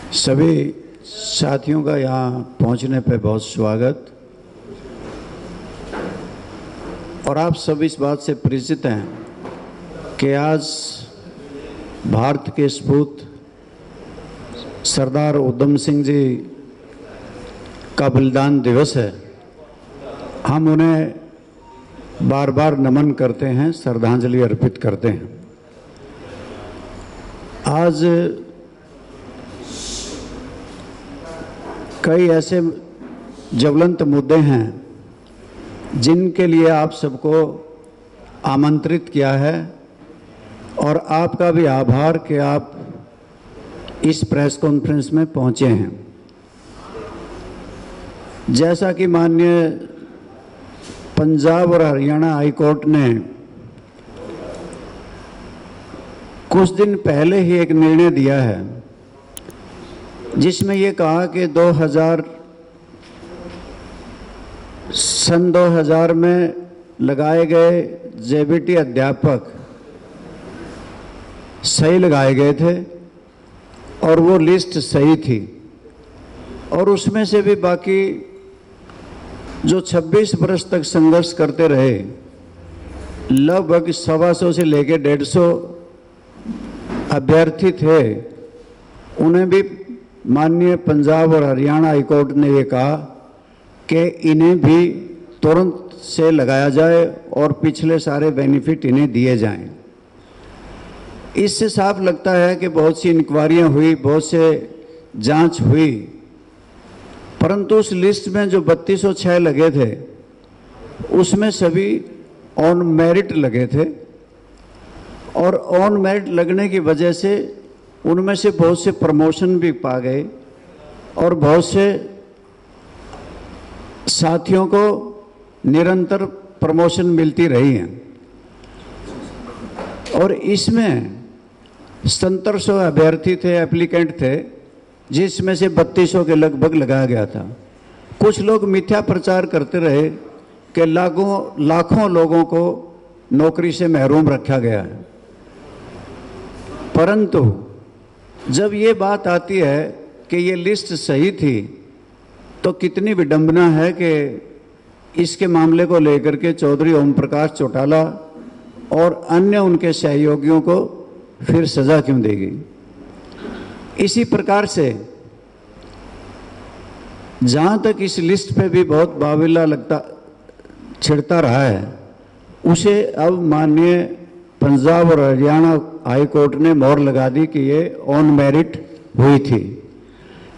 सभी साथियों का यहाँ पहुँचने पे बहुत स्वागत। और आप सब इस बात से परिचित हैं कि आज भारत के सपूत सरदार उधम सिंह जी का बलिदान दिवस है। हम उन्हें बार बार नमन करते हैं, श्रद्धांजलि अर्पित करते हैं। आज कई ऐसे ज्वलंत मुद्दे हैं जिनके लिए आप सबको आमंत्रित किया है और आपका भी आभार कि आप इस प्रेस कॉन्फ्रेंस में पहुंचे हैं। जैसा कि माननीय पंजाब और हरियाणा हाई कोर्ट ने कुछ दिन पहले ही एक निर्णय दिया है जिसमें ये कहा कि 2000 में लगाए गए जेबीटी अध्यापक सही लगाए गए थे और वो लिस्ट सही थी। और उसमें से भी बाकी जो 26 वर्ष तक संघर्ष करते रहे, लगभग 125 से लेकर 150 अभ्यर्थी थे, उन्हें भी माननीय पंजाब और हरियाणा हाई कोर्ट ने ये कहा कि इन्हें भी तुरंत से लगाया जाए और पिछले सारे बेनिफिट इन्हें दिए जाएं। इससे साफ लगता है कि बहुत सी इंक्वायरियां हुई, बहुत से जांच हुई, परंतु उस लिस्ट में जो 3206 लगे थे उसमें सभी ऑन मेरिट लगे थे। और ऑन मेरिट लगने की वजह से उनमें से बहुत से प्रमोशन भी पा गए और बहुत से साथियों को निरंतर प्रमोशन मिलती रही है। और इसमें 7700 अभ्यर्थी थे, एप्लीकेंट थे, जिसमें से 3200 के लगभग लगाया गया था। कुछ लोग मिथ्या प्रचार करते रहे कि लाखों लोगों को नौकरी से महरूम रखा गया है, परंतु जब ये बात आती है कि ये लिस्ट सही थी तो कितनी विडंबना है कि इसके मामले को लेकर के चौधरी ओम प्रकाश चौटाला और अन्य उनके सहयोगियों को फिर सजा क्यों देगी। इसी प्रकार से जहाँ तक इस लिस्ट पे भी बहुत बाविला छिड़ता रहा है, उसे अब माननीय पंजाब और हरियाणा हाई कोर्ट ने मोहर लगा दी कि ये ऑन मेरिट हुई थी।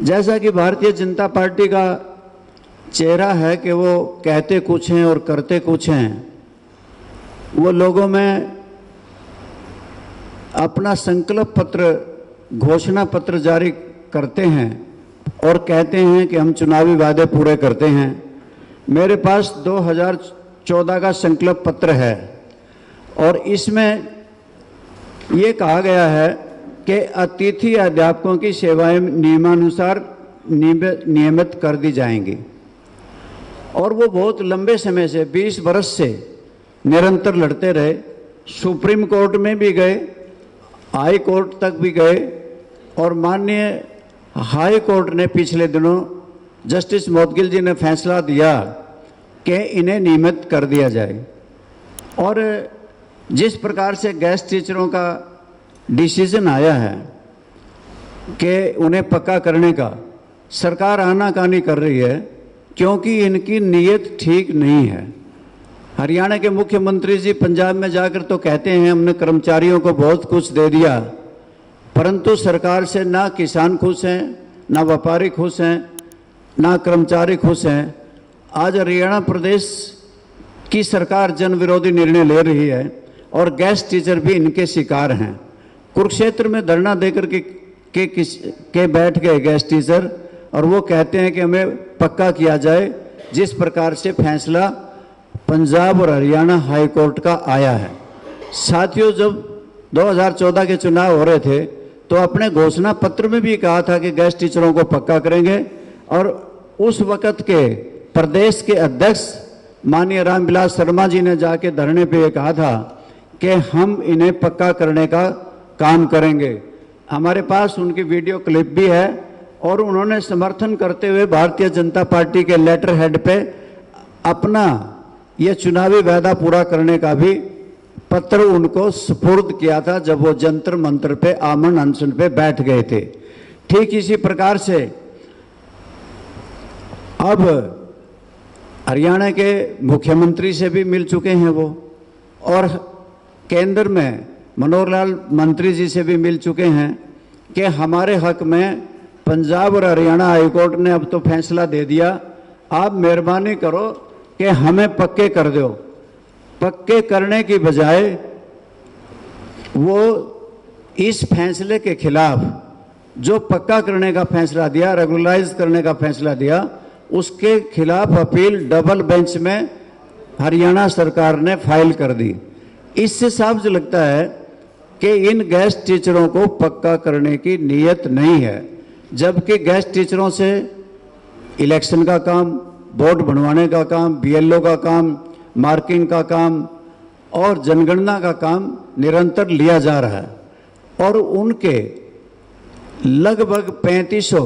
जैसा कि भारतीय जनता पार्टी का चेहरा है कि वो कहते कुछ हैं और करते कुछ हैं, वो लोगों में अपना संकल्प पत्र, घोषणा पत्र जारी करते हैं और कहते हैं कि हम चुनावी वादे पूरे करते हैं। मेरे पास 2014 का संकल्प पत्र है और इसमें ये कहा गया है कि अतिथि अध्यापकों की सेवाएं नियमानुसार नियमित कर दी जाएंगी। और वो बहुत लंबे समय से 20 वर्ष से निरंतर लड़ते रहे, सुप्रीम कोर्ट में भी गए, हाई कोर्ट तक भी गए और माननीय हाई कोर्ट ने पिछले दिनों जस्टिस मोदगिल जी ने फैसला दिया कि इन्हें नियमित कर दिया जाए। और जिस प्रकार से गेस्ट टीचरों का डिसीजन आया है कि उन्हें पक्का करने का, सरकार आनाकानी कर रही है क्योंकि इनकी नीयत ठीक नहीं है। हरियाणा के मुख्यमंत्री जी पंजाब में जाकर तो कहते हैं हमने कर्मचारियों को बहुत कुछ दे दिया, परंतु सरकार से ना किसान खुश हैं, ना व्यापारी खुश हैं, ना कर्मचारी खुश हैं। आज हरियाणा प्रदेश की सरकार जन विरोधी निर्णय ले रही है और गेस्ट टीचर भी इनके शिकार हैं। कुरुक्षेत्र में धरना देकर के बैठ गए गेस्ट टीचर और वो कहते हैं कि हमें पक्का किया जाए, जिस प्रकार से फैसला पंजाब और हरियाणा हाई कोर्ट का आया है। साथियों, जब 2014 के चुनाव हो रहे थे तो अपने घोषणा पत्र में भी कहा था कि गेस्ट टीचरों को पक्का करेंगे और उस वक़्त के प्रदेश के अध्यक्ष माननीय रामविलास शर्मा जी ने जाके धरने पे ये कहा था कि हम इन्हें पक्का करने का काम करेंगे। हमारे पास उनकी वीडियो क्लिप भी है और उन्होंने समर्थन करते हुए भारतीय जनता पार्टी के लेटर हेड पे अपना ये चुनावी वादा पूरा करने का भी पत्र उनको सुपुर्द किया था जब वो जंतर मंतर पे आमरण अनशन पे बैठ गए थे। ठीक इसी प्रकार से अब हरियाणा के मुख्यमंत्री से भी मिल चुके हैं वो, और केंद्र में मनोहर लाल मंत्री जी से भी मिल चुके हैं कि हमारे हक में पंजाब और हरियाणा हाईकोर्ट ने अब तो फैसला दे दिया, आप मेहरबानी करो कि हमें पक्के कर दो। पक्के करने की बजाय वो इस फैसले के खिलाफ जो पक्का करने का फैसला दिया, रेगुलराइज करने का फैसला दिया, उसके खिलाफ अपील डबल बेंच में हरियाणा सरकार ने फाइल कर दी। इससे साफ जो लगता है कि इन गेस्ट टीचरों को पक्का करने की नीयत नहीं है, जबकि गेस्ट टीचरों से इलेक्शन का काम, बोर्ड बनवाने का काम, बीएलओ का काम, मार्किंग का काम और जनगणना का काम निरंतर लिया जा रहा है। और उनके लगभग 3500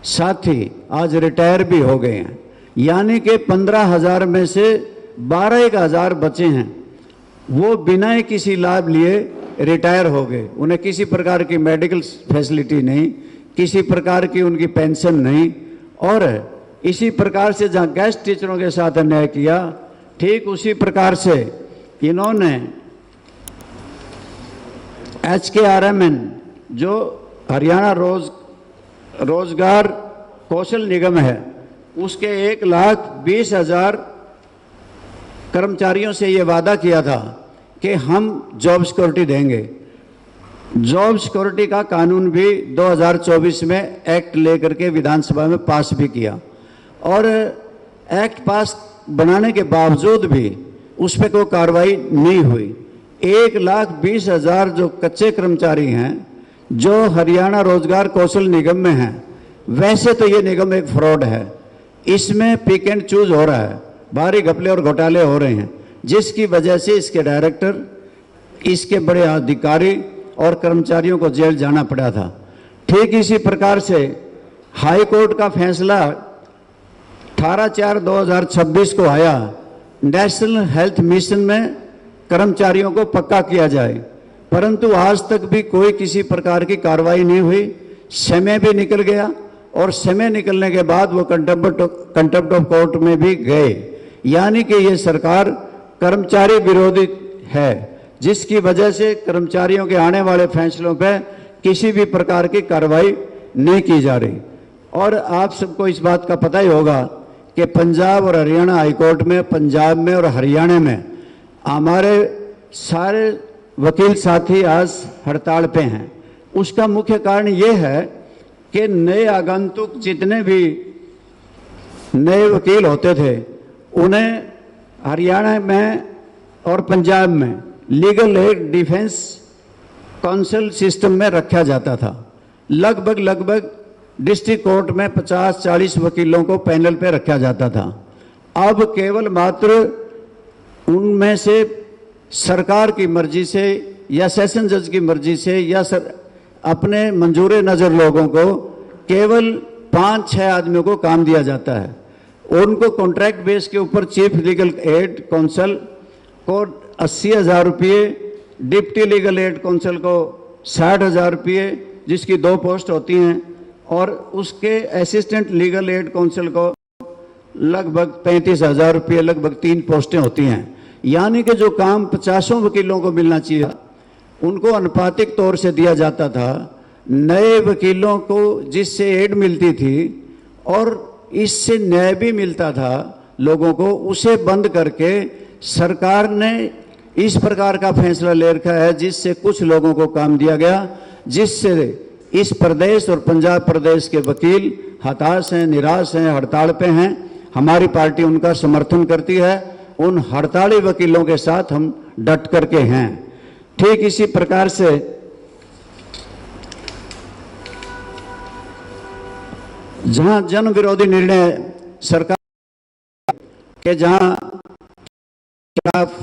साथी आज रिटायर भी हो गए हैं, यानी कि 15,000 में से 12,000 बचे हैं, वो बिना किसी लाभ लिए रिटायर हो गए। उन्हें किसी प्रकार की मेडिकल फैसिलिटी नहीं, किसी प्रकार की उनकी पेंशन नहीं। और इसी प्रकार से जहाँ गेस्ट टीचरों के साथ अन्याय किया, ठीक उसी प्रकार से इन्होंने HKRMN जो हरियाणा रोजगार कौशल निगम है, उसके 1,20,000 कर्मचारियों से ये वादा किया था कि हम जॉब सिक्योरिटी देंगे। जॉब सिक्योरिटी का कानून भी 2024 में एक्ट लेकर के विधानसभा में पास भी किया, और एक्ट पास बनाने के बावजूद भी उस पर कोई कार्रवाई नहीं हुई। 1,20,000 जो कच्चे कर्मचारी हैं जो हरियाणा रोजगार कौशल निगम में हैं, वैसे तो ये निगम एक फ्रॉड है, इसमें पिक एंड चूज हो रहा है, भारी घपले और घोटाले हो रहे हैं, जिसकी वजह से इसके डायरेक्टर, इसके बड़े अधिकारी और कर्मचारियों को जेल जाना पड़ा था। ठीक इसी प्रकार से हाई कोर्ट का फैसला 18/4/2026 को आया, नेशनल हेल्थ मिशन में कर्मचारियों को पक्का किया जाए, परंतु आज तक भी कोई किसी प्रकार की कार्रवाई नहीं हुई। समय भी निकल गया, और समय निकलने के बाद वो कंटेम्प्ट ऑफ कोर्ट में भी गए, यानी कि ये सरकार कर्मचारी विरोधी है, जिसकी वजह से कर्मचारियों के आने वाले फैसलों पर किसी भी प्रकार की कार्रवाई नहीं की जा रही। और आप सबको इस बात का पता ही होगा कि पंजाब और हरियाणा हाईकोर्ट में, पंजाब में और हरियाणा में हमारे सारे वकील साथी आज हड़ताल पे हैं। उसका मुख्य कारण ये है कि नए आगंतुक जितने भी नए वकील होते थे, उन्हें हरियाणा में और पंजाब में legal aid defence council system में रखा जाता था। लगभग डिस्ट्रिक्ट कोर्ट में 50-40 वकीलों को पैनल पे रखा जाता था। अब केवल मात्र उनमें से सरकार की मर्जी से या सेशन जज की मर्जी से या अपने मंजूर नज़र लोगों को केवल 5-6 आदमियों को काम दिया जाता है। उनको कॉन्ट्रैक्ट बेस के ऊपर चीफ लीगल एड काउंसिल को 80,000 रुपये, डिप्टी लीगल एड काउंसिल को 60,000 रुपये, जिसकी 2 पोस्ट होती हैं, और उसके असिस्टेंट लीगल एड काउंसिल को लगभग 35,000 रुपये, लगभग 3 पोस्टें होती हैं। यानी कि जो काम 50 वकीलों को मिलना चाहिए, उनको अनुपातिक तौर से दिया जाता था। नए वकीलों को जिससे एड मिलती थी और इससे न्याय भी मिलता था लोगों को, उसे बंद करके सरकार ने इस प्रकार का फैसला ले रखा है, जिससे कुछ लोगों को काम दिया गया, जिससे इस प्रदेश और पंजाब प्रदेश के वकील हताश हैं, निराश हैं, हड़ताल पे हैं। हमारी पार्टी उनका समर्थन करती है, उन हड़ताली वकीलों के साथ हम डट करके हैं। ठीक इसी प्रकार से जहां जन विरोधी निर्णय सरकार के, जहां खिलाफ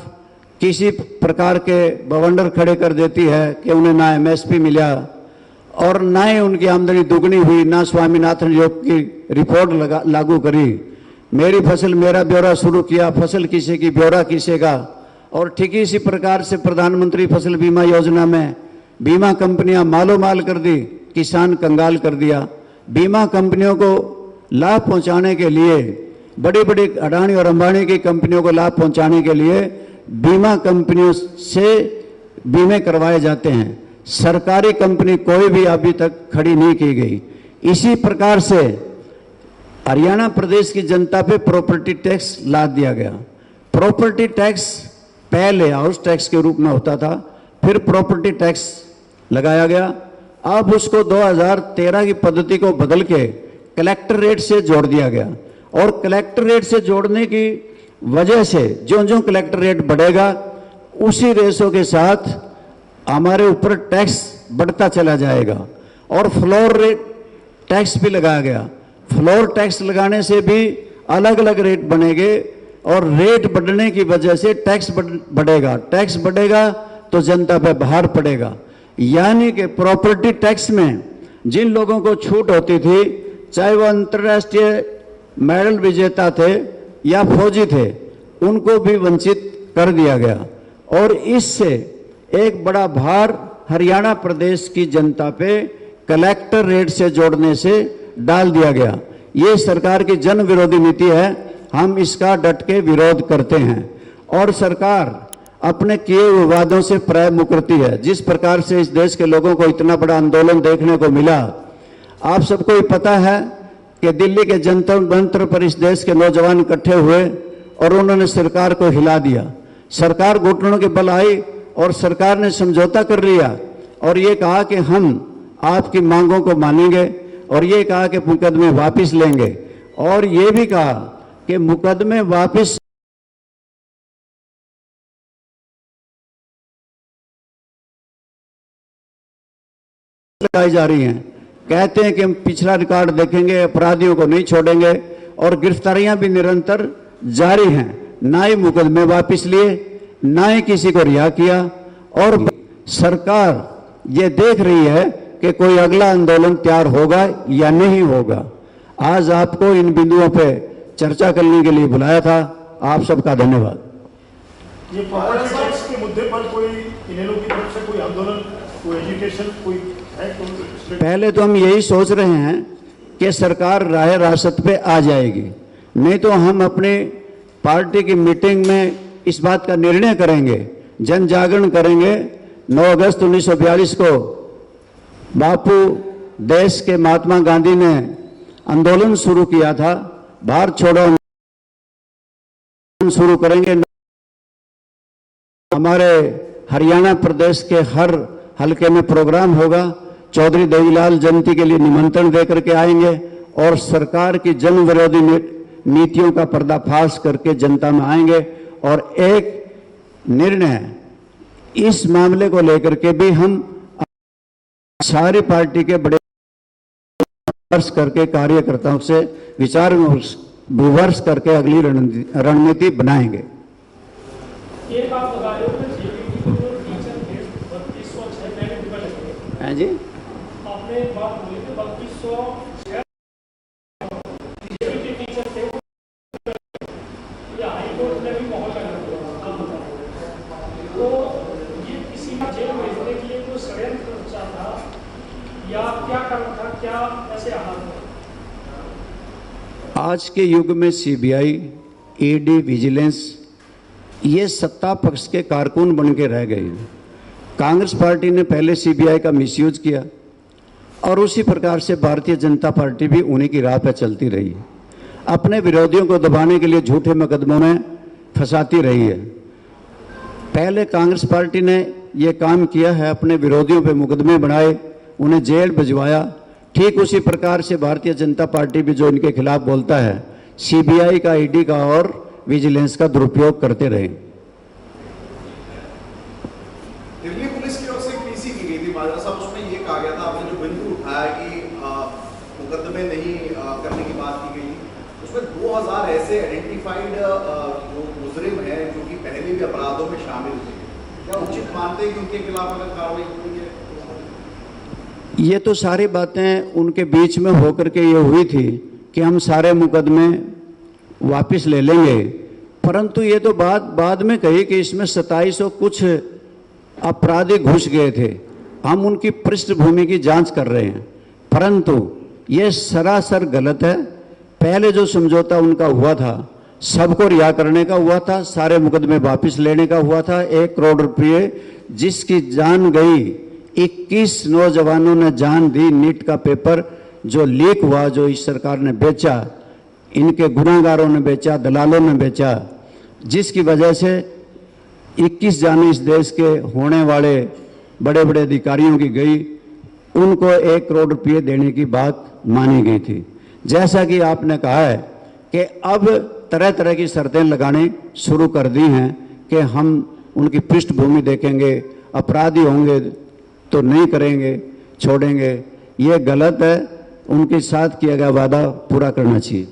किसी प्रकार के बवंडर खड़े कर देती है कि उन्हें ना MSP मिला और ना ही उनकी आमदनी दुगनी हुई, ना स्वामीनाथन योग की रिपोर्ट लागू करी। मेरी फसल मेरा ब्यौरा शुरू किया, फसल किसी की ब्यौरा किसी का। और ठीक इसी प्रकार से प्रधानमंत्री फसल बीमा योजना में बीमा कंपनियां मालो माल कर दी, किसान कंगाल कर दिया। बीमा कंपनियों को लाभ पहुंचाने के लिए, बड़ी बड़ी अडानी और अंबानी की कंपनियों को लाभ पहुंचाने के लिए बीमा कंपनियों से बीमे करवाए जाते हैं। सरकारी कंपनी कोई भी अभी तक खड़ी नहीं की गई। इसी प्रकार से हरियाणा प्रदेश की जनता पे प्रॉपर्टी टैक्स लाद दिया गया। प्रॉपर्टी टैक्स पहले हाउस टैक्स के रूप में होता था, फिर प्रॉपर्टी टैक्स लगाया गया। अब उसको 2013 की पद्धति को बदल के कलेक्टर रेट से जोड़ दिया गया। और कलेक्टर रेट से जोड़ने की वजह से जो जो कलेक्टर रेट बढ़ेगा उसी रेशो के साथ हमारे ऊपर टैक्स बढ़ता चला जाएगा। और फ्लोर रेट टैक्स भी लगाया गया। फ्लोर टैक्स लगाने से भी अलग अलग रेट बनेंगे और रेट बढ़ने की वजह से टैक्स बढ़ेगा। टैक्स बढ़ेगा तो जनता पे भार पड़ेगा। यानी कि प्रॉपर्टी टैक्स में जिन लोगों को छूट होती थी, चाहे वो अंतर्राष्ट्रीय मेडल विजेता थे या फौजी थे, उनको भी वंचित कर दिया गया। और इससे एक बड़ा भार हरियाणा प्रदेश की जनता पे कलेक्टर रेट से जोड़ने से डाल दिया गया। ये सरकार की जन विरोधी नीति है। हम इसका डट के विरोध करते हैं। और सरकार अपने किए हुए वादों से प्राय मुकरती है। जिस प्रकार से इस देश के लोगों को इतना बड़ा आंदोलन देखने को मिला, आप सबको ही पता है कि दिल्ली के जंतर मंत्र पर इस देश के नौजवान इकट्ठे हुए और उन्होंने सरकार को हिला दिया। सरकार घुटनों के बल आई और सरकार ने समझौता कर लिया और ये कहा कि हम आपकी मांगों को मानेंगे, और ये कहा कि मुकदमे वापस लेंगे, और ये भी कहा कि मुकदमे वापस लगाई जा रही हैं। कहते हैं कि हम पिछला रिकॉर्ड देखेंगे, अपराधियों को नहीं छोड़ेंगे, और गिरफ्तारियां भी निरंतर जारी हैं। ना ही मुकदमे वापस लिए, ना ही किसी को रिहा किया। और सरकार ये देख रही है कि कोई अगला आंदोलन तैयार होगा या नहीं होगा। आज आपको इन बिंदुओं पे चर्चा करने के लिए बुलाया था। आप सबका धन्यवाद। ये प्रॉपर्टी टैक्स के मुद्दे पर कोई इनेलो की तरफ से कोई आंदोलन, कोई एजुकेशन, कोई है? पहले तो हम यही सोच रहे हैं कि सरकार राह रासत पे आ जाएगी, नहीं तो हम अपने पार्टी की मीटिंग में इस बात का निर्णय करेंगे, जन जागरण करेंगे। 9 अगस्त 1942 को बापू देश के महात्मा गांधी ने आंदोलन शुरू किया था, भारत छोड़ो आंदोलन शुरू करेंगे। हमारे हरियाणा प्रदेश के हर हलके में प्रोग्राम होगा। चौधरी देवीलाल जयंती के लिए निमंत्रण देकर के आएंगे और सरकार की जन विरोधी नीतियों का पर्दाफाश करके जनता में आएंगे। और एक निर्णय इस मामले को लेकर के भी हम सारी पार्टी के बड़े विमर्श करके कार्यकर्ताओं से विचार विमर्श करके अगली रणनीति बनाएंगे। एक आप बता रहे हो कि जेपीटी को जो टीचर थे 3206 पहले डिबल लगे हैं जी, आपने एक बात बोली थी 3206 जेपीटी टीचर थे, या हाई कोर्ट ने भी बहुत अलग आप बता रहे हो। तो ये किसी का जेल भेजने के लिए कोई षड्यंत्र रचा था या क्या कारण था, क्या ऐसे हालात थे? आज के युग में सीबीआई, ईडी, विजिलेंस ये सत्ता पक्ष के कारकुन बन के रह गए हैं। कांग्रेस पार्टी ने पहले सीबीआई का मिसयूज किया और उसी प्रकार से भारतीय जनता पार्टी भी उन्हीं की राह पर चलती रही, अपने विरोधियों को दबाने के लिए झूठे मुकदमों में फंसाती रही है। पहले कांग्रेस पार्टी ने यह काम किया है, अपने विरोधियों पे मुकदमे बनाए, उन्हें जेल भिजवाया। ठीक उसी प्रकार से भारतीय जनता पार्टी भी जो इनके खिलाफ बोलता है, सीबीआई का, ईडी का और विजिलेंस का दुरुपयोग करते रहे। दिल्ली पुलिस की ओर से पीसी की गई थी माजरा साहब, उसमें ये कहा गया था, आपने जो बिंदु उठाया कि मुकदमे नहीं करने की बात की गई, उसमें 2000 ऐसे आइडेंटिफाइड जो मुजरिम हैं जो कि पहले भी अपराधों में शामिल थे। क्या उचित मानते हैं कि उनके खिलाफ अगर कार्रवाई होती है? ये तो सारी बातें उनके बीच में होकर के ये हुई थी कि हम सारे मुकदमे वापस ले लेंगे, परंतु ये तो बात बाद में कही कि इसमें 2700 कुछ अपराधी घुस गए थे, हम उनकी पृष्ठभूमि की जांच कर रहे हैं, परंतु ये सरासर गलत है। पहले जो समझौता उनका हुआ था सबको रिहा करने का हुआ था, सारे मुकदमे वापस लेने का हुआ था। 1 करोड़ रुपये जिसकी जान गई, 21 नौजवानों ने जान दी। नीट का पेपर जो लीक हुआ, जो इस सरकार ने बेचा, इनके गुनाहगारों ने बेचा, दलालों ने बेचा, जिसकी वजह से 21 जानें इस देश के होने वाले बड़े बड़े अधिकारियों की गई, उनको 1 करोड़ रुपये देने की बात मानी गई थी। जैसा कि आपने कहा है कि अब तरह तरह की शर्तें लगाने शुरू कर दी हैं कि हम उनकी पृष्ठभूमि देखेंगे, अपराधी होंगे तो नहीं करेंगे, छोड़ेंगे। ये गलत है। उनके साथ किया गया वादा पूरा करना चाहिए।